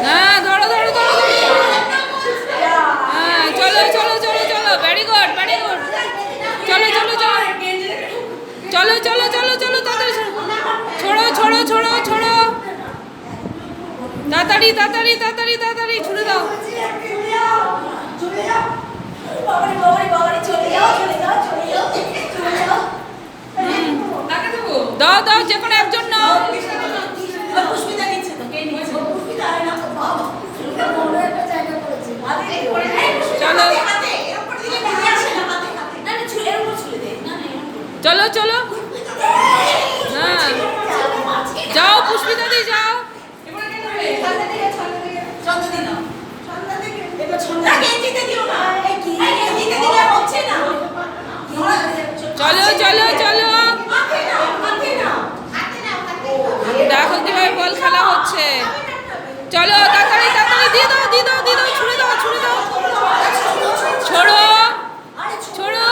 হ্যাঁ ধরো ধরো ধরো হ্যাঁ চলো চলো চলো চলো ভেরি গুড ভেরি গুড চলো চলো চলো চলো চলো চলো চলো তাড়াতাড়ি ছোড়ো ছোড়ো ছোড়ো ছোড়ো তাড়াতাড়ি তাড়াতাড়ি তাড়াতাড়ি তাড়াতাড়ি ছুড়ে দাও দাও দাও যে কোনো একজন নাও চলো চলো চলো হ্যাঁ যাও পুষ্পিতা দি যাও চলো চলো চলো দেখো কিভাবে বল খেলা হচ্ছে চলো তাড়াতাড়ি তাড়াতাড়ি দিয়ে দাও দিয়ে দাও দিয়ে দাও ছুড়ে দাও ছুড়ে দাও ছোড়ো ছোড়ো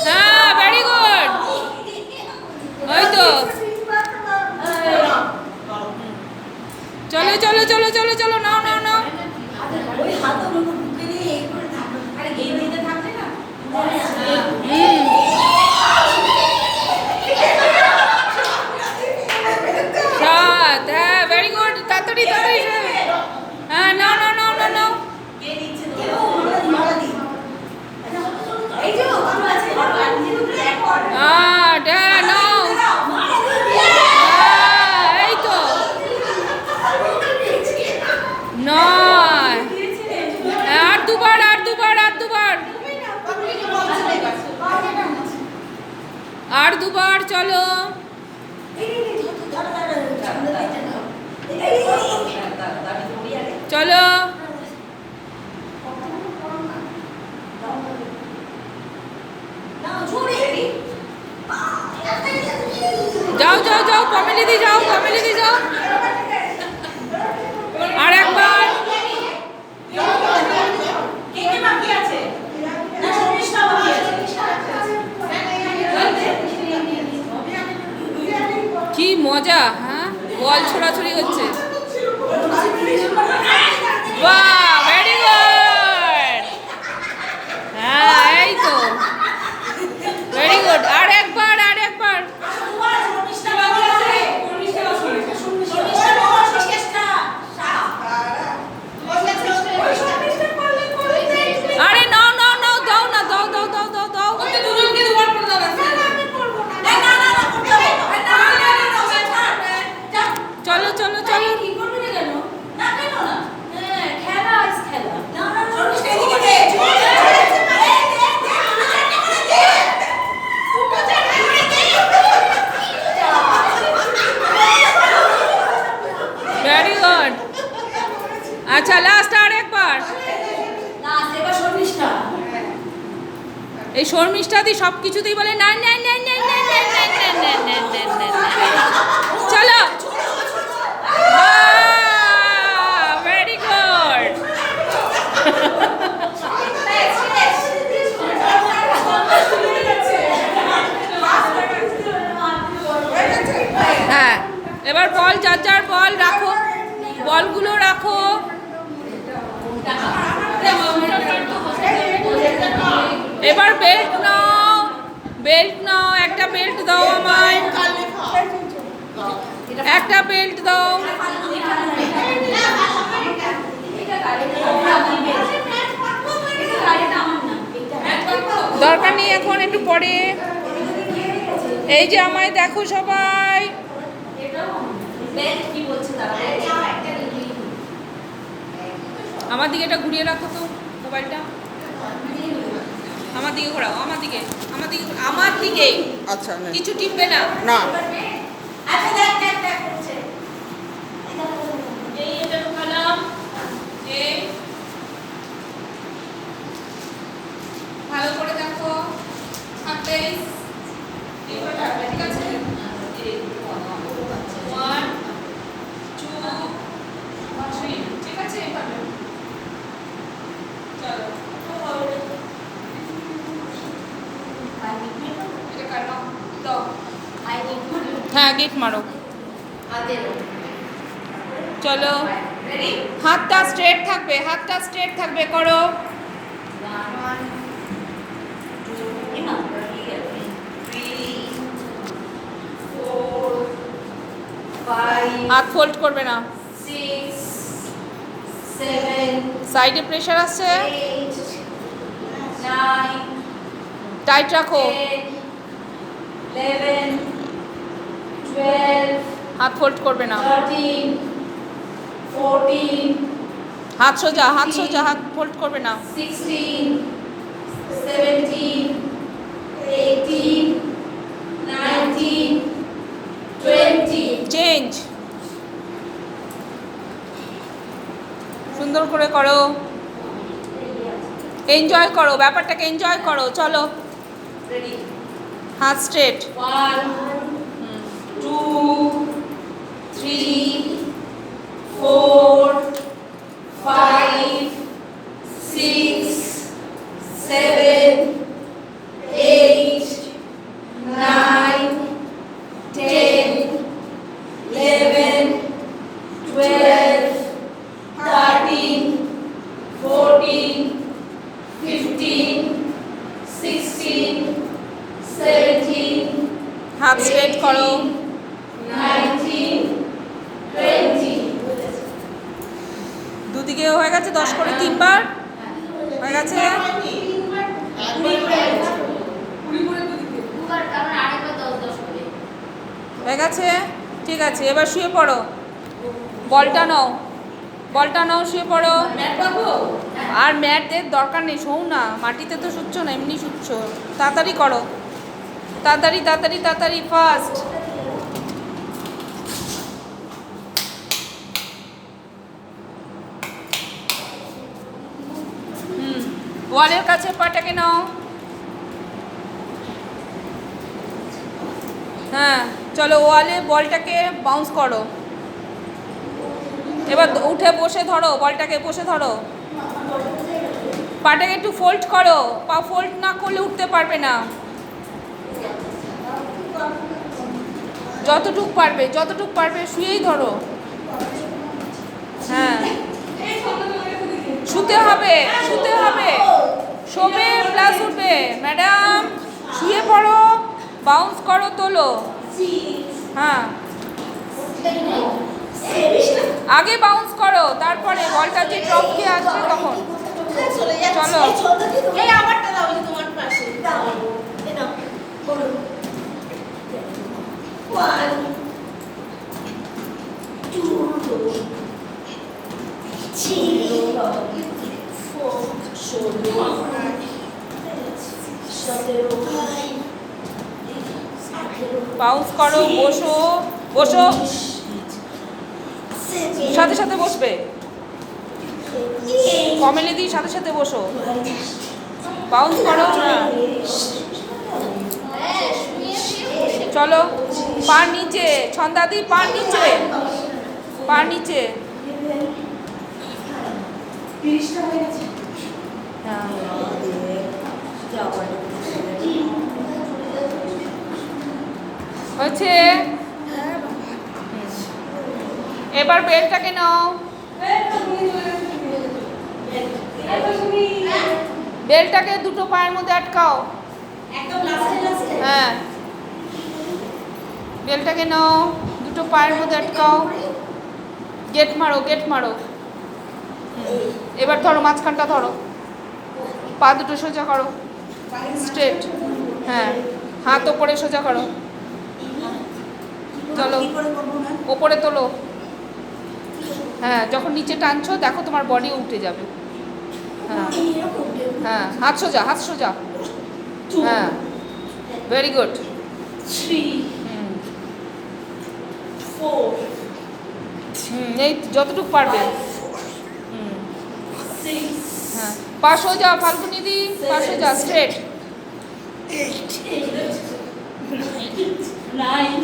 হ্যাঁ ভেরি গুড ওই তো চলো চলো চলো চলো চলো নাও নাও নাও সাত হ্যাঁ ভেরি গুড তাড়াতাড়ি তাড়াতাড়ি হ্যাঁ নাও নাও নাও নাও নাও আট হ্যাঁ নাও এই তো নয় আর দুবার আর দুবার আর দুবার আর দুবার চলো চলো যাও যাও যাও কমেলি দি যাও কমেলি দি যাও আর একবার কি মজা হ্যাঁ বল ছোড়াছুড়ি হচ্ছে বাহ ভেরি গুড হ্যাঁ এই তো ভেরি গুড আর একবার আর একবার আরে নাও নাও নাও দাও না দাও দাও দাও দাও দাও চলো চলো চলো ভেরি গুড আচ্ছা লাস্ট আর একবার এই শর্মিষ্ঠাদি সব কিছুতেই বলে না না না না না না না না না না না চলো ভেরি গুড হ্যাঁ এবার বল যার যার বল রাখো বলগুলো রাখো এবার বেল্ট নাও একটা বেল্ট দাও আমায় একটা বেল্ট দাও দরকার নেই এখন একটু পরে এই যে আমায় দেখো সবাই আমার দিকে এটা ঘুরিয়ে রাখো তো মোবাইলটা আমার দিকে ঘোরাও আমার দিকে আমার দিকে আমার দিকে আচ্ছা কিছু টিপবে না না আচ্ছা দেখ দেখ দেখ করছে এই এটা ঢোকালাম এই ভালো করে দেখো থাকবে এইভাবে থাকবে ঠিক আছে 1 2 3 ঠিক আছে এইভাবে চলো এটা কাটো দাও আই নিড হ্যাঁ গেট মারো চলো রেডি হাতটা স্ট্রেট থাকবে, হাতটা স্ট্রেট থাকবে, করো। 1 2 ইমা 3 4 5 হাত ফোল্ড করবে না, 6 7 সাইডে প্রেশার আসছে, 8 9 টাইট রাখো, 10 11 12 হাত ফোল্ড করবে না, 13 14 হাত সোজা, হাত সোজা, হাত ফোল্ড করবে না, 16 17 18 19 20 চেঞ্জ, সুন্দর করে করো, এনজয় করো, ব্যাপারটাকে এনজয় করো, চলো ready হাত স্ট্রেট, 1 2 3 4 5 6 7 8 9 10 11 12 13 14 15 16 17 হাত স্ট্রেট করো, 19 20 দুদিকে হয়ে গেছে, 10 করে 3 বার হয়ে গেছে, হয়ে গেছে, ঠিক আছে, এবার শুয়ে পড়ো, বলটা নাও, বলটা নাও, শুয়ে পড়ো, আর ম্যাটের দরকার নেই, শোও না, মাটিতে তো শুচ্ছ না, এমনি শুচ্ছ, তাড়াতাড়ি করো, তাড়াতাড়ি তাড়াতাড়ি তাড়াতাড়ি, ফাস্ট, ওয়ালের কাছে পাটাকে নাও, হ্যাঁ চলো ওয়ালে বলটাকে বাউন্স করো, এবার উঠে বসে ধরো, বলটাকে বসে ধরো, পাটাকে একটু ফোল্ড করো, পা ফোল্ড না করলে উঠতে পারবে না, যতটুক পারবে, যতটুক পারবে শুয়েই ধরো, হ্যাঁ শুতে হবে, শুতে হবে, শোবে প্লাস উঠবে, ম্যাডাম শুয়ে পড়ো, বাউন্স করো, তোলো, হ্যাঁ আগে বাউন্স করো, তারপরে বলটা যে ড্রপ খেয়ে আসবে তখন, চলো এই আমারটা দাও, এই তোমার পাশে দাও, এই নাও করো 1 2 3 বাউন্স করো, বসো, বসো, সাথে সাথে বসবে, কমেলে দিই সাথে সাথে বসো, বাউন্স করো, হ্যাঁ চলো, পার নিচে, ছন্দাদি পার নিচে, পার নিচে, হ্যাঁ হয়েছে, এবার বেলটাকে নাও, বেলটাকে দুটো পায়ের মধ্যে আটকাও, একদম লাস্টে লাস্টে হ্যাঁ বেলটাকে নাও, দুটো পায়ের মধ্যে আটকাও, গেট মারো, গেট মারো, এবার ধরো, মাঝখানটা ধরো, পা দুটো সোজা করো, স্ট্রেট, হ্যাঁ হাত ওপরে সোজা করো, চলো ওপরে তোলো, হ্যাঁ যখন নিচে টানছো দেখো তোমার বডি উঠে যাবে, হ্যাঁ হ্যাঁ হাত সোজা, হাত সোজা, হ্যাঁ ভেরি গুড, 3 4 এই যতটুকু পারবে, 6 হ্যাঁ পা সোজা, ফাল্গুনি দি পা সোজা, স্ট্রেট, 9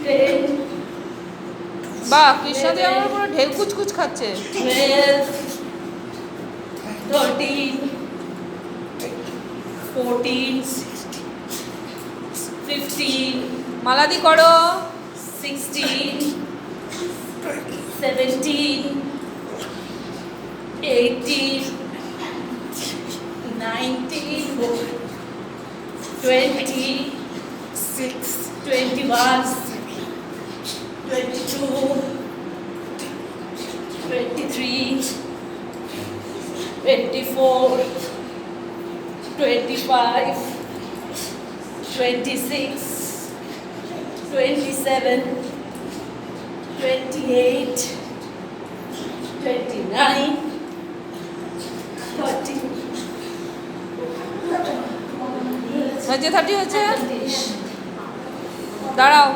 10 বাহ কৃষ্ণদি আমার পুরো ঢেউ কুচকুচ খাচ্ছে, 12 13 14 15 মালাদি করো, 16 17, 18, 19, 20, 21, 22, 23, 24, 25, 26, 27, 28, 29, 30. হয়েছে 30 হয়েছে দাঁড়াও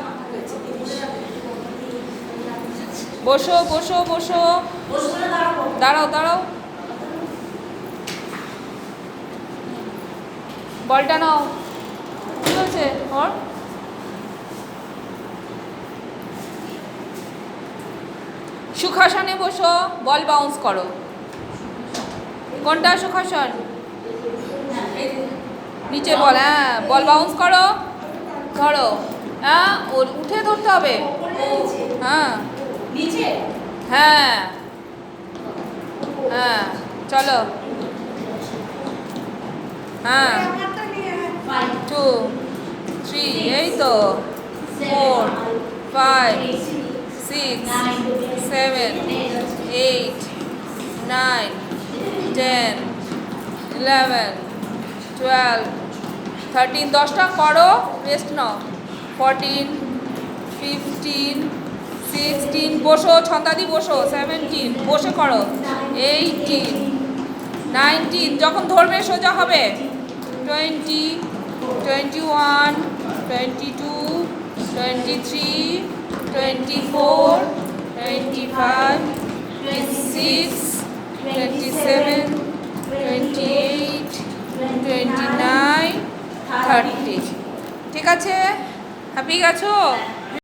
বসো বসো বসো দাঁড়াও দাঁড়াও বলটা নাও কি হয়েছে ওর সুখাসনে বসো বল বাউন্স করো কোনটা সুখাসন নিচে বল হ্যাঁ বল বাউন্স করো ধরো হ্যাঁ ওর উঠে ধরতে হবে হ্যাঁ নিচে হ্যাঁ হ্যাঁ চলো হ্যাঁ 2 3 এই তো 4 5 6 7 8 9 10 11 12 13 10টা করো রেস্ট নাও 14 15 16 বসো ছন্দাদি বসো 17 বসে করো 18 19 যখন ধরবে সোজা হবে 20 21 22 23 24 25 26 27 28 29 30 ঠিক আছে হ্যাপি গেছো